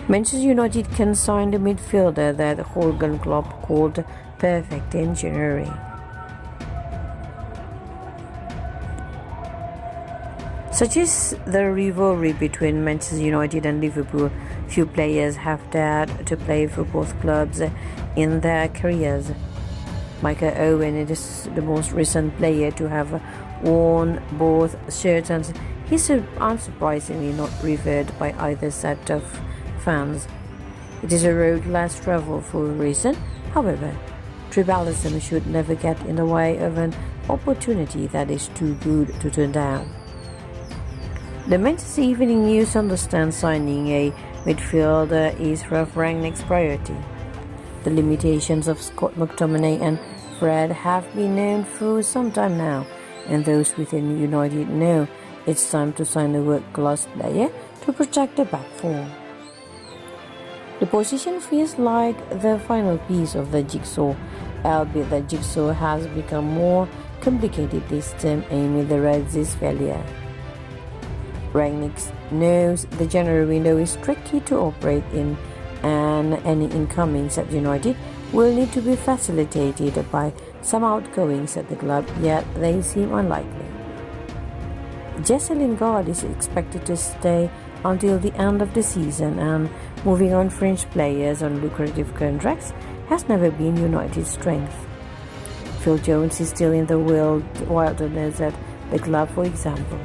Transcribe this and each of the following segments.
Manchester United can sign the midfielder that Jurgen Klopp called perfect in January. Such is the rivalry between Manchester United and Liverpool. Few players have dared to play for both clubs in their careers. Michael Owen is the most recent player to have worn both shirts, and he's unsurprisingly not revered by either set of fans. It is a road less traveled for a reason. However, tribalism should never get in the way of an opportunity that is too good to turn down. The Manchester Evening News understands signing a midfielder is Ralf Rangnick's priority. The limitations of Scott McTominay and Fred have been known for some time now, and those within United know it's time to sign a world-class player to protect the back four. The position feels like the final piece of the jigsaw, albeit the jigsaw has become more complicated this term amid the Reds' failure. Rangnick knows the January window is tricky to operate in, and any incomings at United will need to be facilitated by some outgoings at the club, yet they seem unlikely. Jesse Lingard is expected to stay until the end of the season, and moving on fringe players on lucrative contracts has never been United's strength. Phil Jones is still in the wilderness at the club, for example.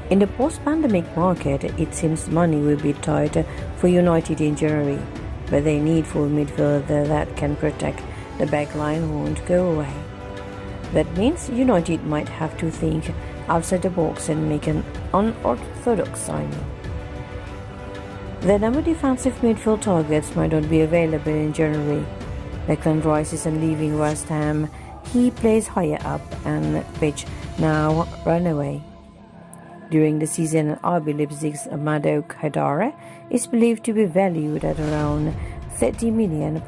In the post-pandemic market, it seems money will be tight for United in January, but their need for a midfielder that can protect the back line won't go away. That means United might have to think outside the box and make an unorthodox signing. The number defensive midfield targets might not be available in January. Declan Rice isn't leaving West Ham. He plays higher up and pitch now run away. During the season, RB Leipzig's Amadou Haidara is believed to be valued at around £30 million.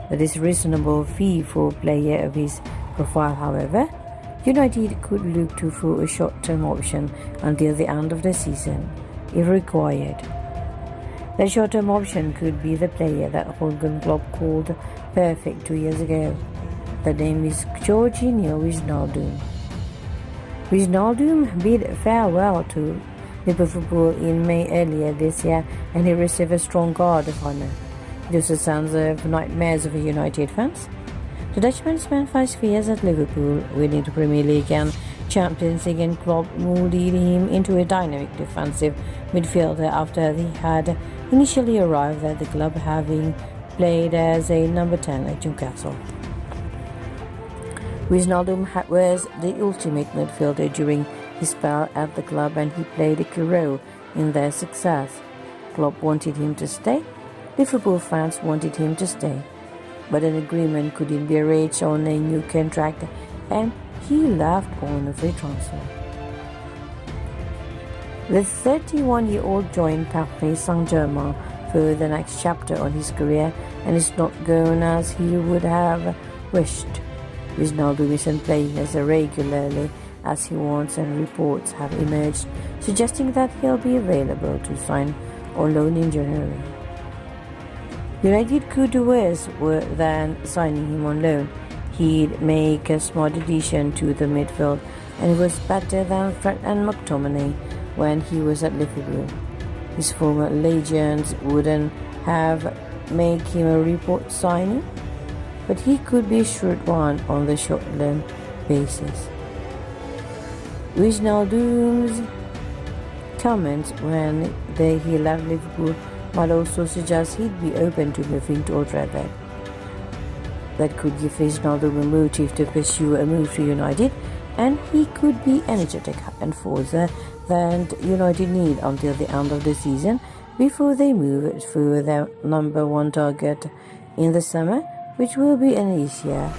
That is a reasonable fee for a player of his profile. However, United could look to for a short-term option until the end of the season, if required. The short-term option could be the player that Jurgen Klopp called perfect 2 years ago. The name is Jorginho Wijnaldum. Wijnaldum bid farewell to Liverpool in May earlier this year, and he received a strong guard of honor. It also sounds of nightmares of United fans. The Dutchman spent 5 years at Liverpool, winning the Premier League and Champions League, and Klopp molded him into a dynamic defensive midfielder after he had initially arrived at the club, having played as a number 10 at Newcastle. Wijnaldum was the ultimate midfielder during his spell at the club, and he played a key role in their success. Klopp wanted him to stay. Liverpool fans wanted him to stay, but an agreement couldn't be reached on a new contract, and he left on a free transfer. The 31-year-old joined Paris Saint-Germain for the next chapter on his career, and it's not going as he would have wished. Wijnaldum isn't playing as regularly as he wants, and reports have emerged suggesting that he'll be available to sign on loan in January. United could do worse than signing him on loan. He'd make a smart addition to the midfield, and he was better than Fred and McTominay when he was at Liverpool. His former legends wouldn't have made him a report signing, but he could be a shrewd one on the short-term basis. Wijnaldum's comments when he left Liverpool might also suggest he'd be open to moving to Old Trafford. That could give Wijnaldum a motive to pursue a move to United, and he could be energetic enforcer that United need until the end of the season before they move for their number 1 target in the summer, which will be an easier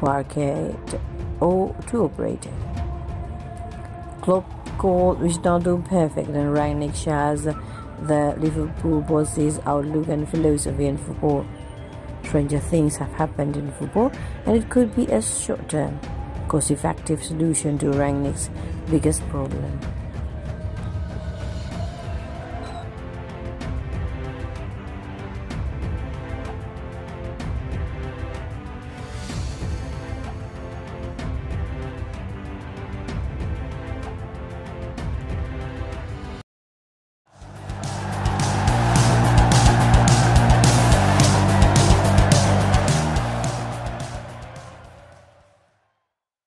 market to operate. Klopp called Wijnaldum perfect, and Rangnick shares the Liverpool boss's outlook and philosophy in football. Stranger things have happened in football, and it could be a short-term, cost-effective solution to Rangnick's biggest problem.